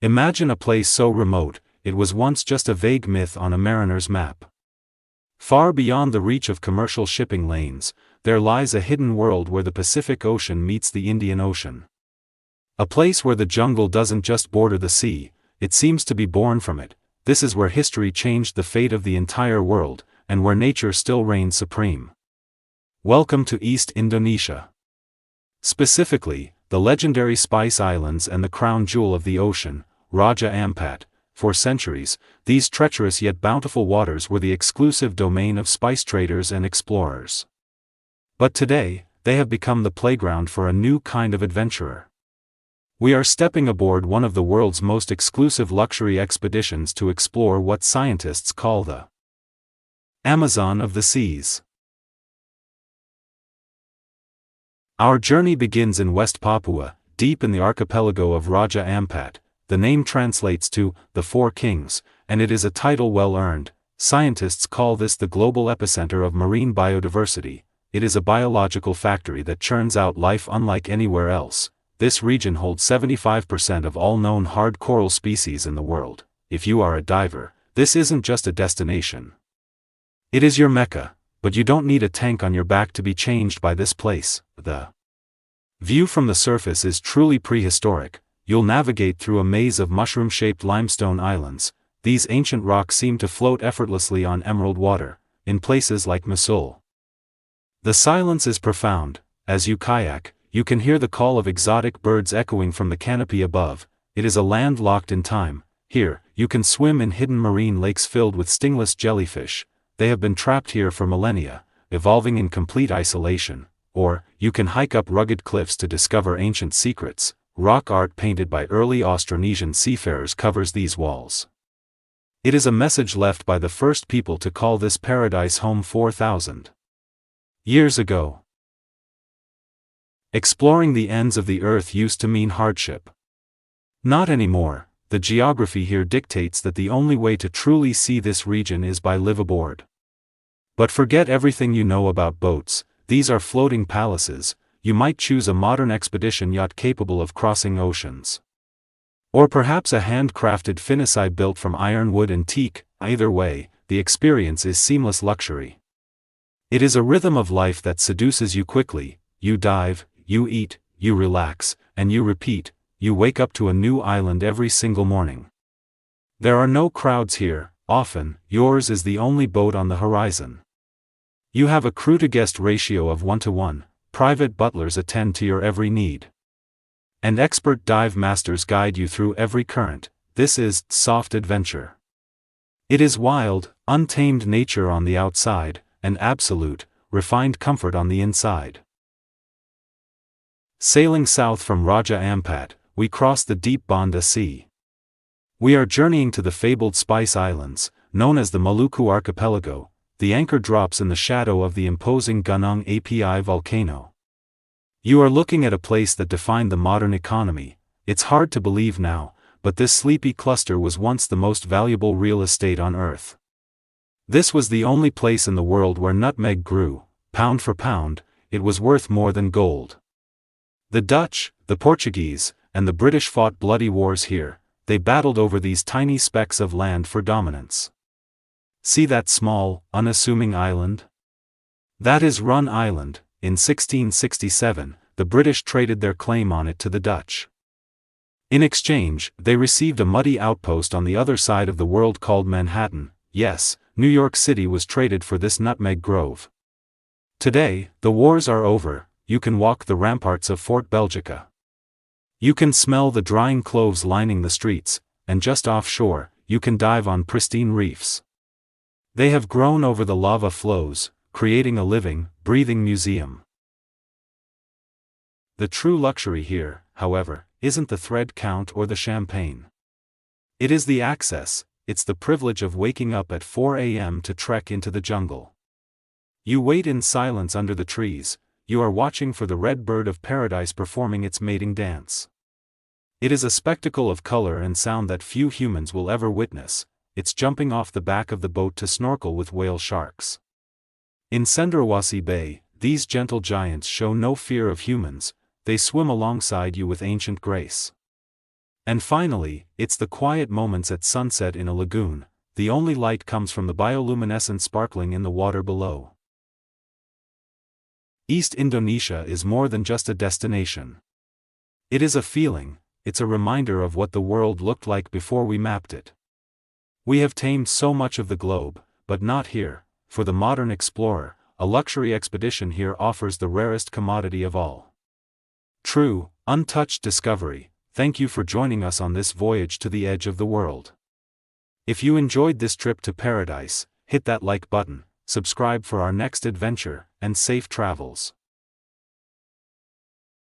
Imagine a place so remote, it was once just a vague myth on a mariner's map. Far beyond the reach of commercial shipping lanes, there lies a hidden world where the Pacific Ocean meets the Indian Ocean. A place where the jungle doesn't just border the sea, it seems to be born from it. This is where history changed the fate of the entire world, and where nature still reigns supreme. Welcome to East Indonesia. Specifically, the legendary Spice Islands and the crown jewel of the ocean, Raja Ampat. For centuries, these treacherous yet bountiful waters were the exclusive domain of spice traders and explorers. But today, they have become the playground for a new kind of adventurer. We are stepping aboard one of the world's most exclusive luxury expeditions to explore what scientists call the Amazon of the seas. Our journey begins in West Papua, deep in the archipelago of Raja Ampat. The name translates to the Four Kings, and it is a title well earned. Scientists call this the global epicenter of marine biodiversity. It is a biological factory that churns out life unlike anywhere else. This region holds 75% of all known hard coral species in the world. If you are a diver, this isn't just a destination. It is your Mecca, but you don't need a tank on your back to be changed by this place. The view from the surface is truly prehistoric. You'll navigate through a maze of mushroom-shaped limestone islands. These ancient rocks seem to float effortlessly on emerald water, in places like Mosul. The silence is profound. As you kayak, you can hear the call of exotic birds echoing from the canopy above. It is a land locked in time. Here, you can swim in hidden marine lakes filled with stingless jellyfish. They have been trapped here for millennia, evolving in complete isolation. Or, you can hike up rugged cliffs to discover ancient secrets. Rock art painted by early Austronesian seafarers covers these walls. It is a message left by the first people to call this paradise home 4,000 years ago. Exploring the ends of the earth used to mean hardship. Not anymore. The geography here dictates that the only way to truly see this region is by live aboard. But forget everything you know about boats. These are floating palaces. You might choose a modern expedition yacht capable of crossing oceans. Or perhaps a handcrafted finicide built from ironwood and teak. Either way, the experience is seamless luxury. It is a rhythm of life that seduces you quickly. You dive, you eat, you relax, and you repeat. You wake up to a new island every single morning. There are no crowds here. Often, yours is the only boat on the horizon. You have a crew-to-guest ratio of 1:1. Private butlers attend to your every need. And expert dive masters guide you through every current. This is soft adventure. It is wild, untamed nature on the outside, and absolute, refined comfort on the inside. Sailing south from Raja Ampat, we cross the deep Banda Sea. We are journeying to the fabled Spice Islands, known as the Maluku Archipelago. The anchor drops in the shadow of the imposing Gunung Api volcano. You are looking at a place that defined the modern economy. It's hard to believe now, but this sleepy cluster was once the most valuable real estate on Earth. This was the only place in the world where nutmeg grew. Pound for pound, it was worth more than gold. The Dutch, the Portuguese, and the British fought bloody wars here. They battled over these tiny specks of land for dominance. See that small, unassuming island? That is Run Island. In 1667, the British traded their claim on it to the Dutch. In exchange, they received a muddy outpost on the other side of the world called Manhattan. Yes, New York City was traded for this nutmeg grove. Today, the wars are over. You can walk the ramparts of Fort Belgica. You can smell the drying cloves lining the streets, and just offshore, you can dive on pristine reefs. They have grown over the lava flows, creating a living, breathing museum. The true luxury here, however, isn't the thread count or the champagne. It is the access. It's the privilege of waking up at 4 a.m. to trek into the jungle. You wait in silence under the trees. You are watching for the red bird of paradise performing its mating dance. It is a spectacle of color and sound that few humans will ever witness. It's jumping off the back of the boat to snorkel with whale sharks. In Cenderawasih Bay, these gentle giants show no fear of humans. They swim alongside you with ancient grace. And finally, it's the quiet moments at sunset in a lagoon. The only light comes from the bioluminescent sparkling in the water below. East Indonesia is more than just a destination. It is a feeling, it's a reminder of what the world looked like before we mapped it. We have tamed so much of the globe, but not here. For the modern explorer, a luxury expedition here offers the rarest commodity of all. True, untouched discovery. Thank you for joining us on this voyage to the edge of the world. If you enjoyed this trip to paradise, hit that like button, subscribe for our next adventure, and safe travels.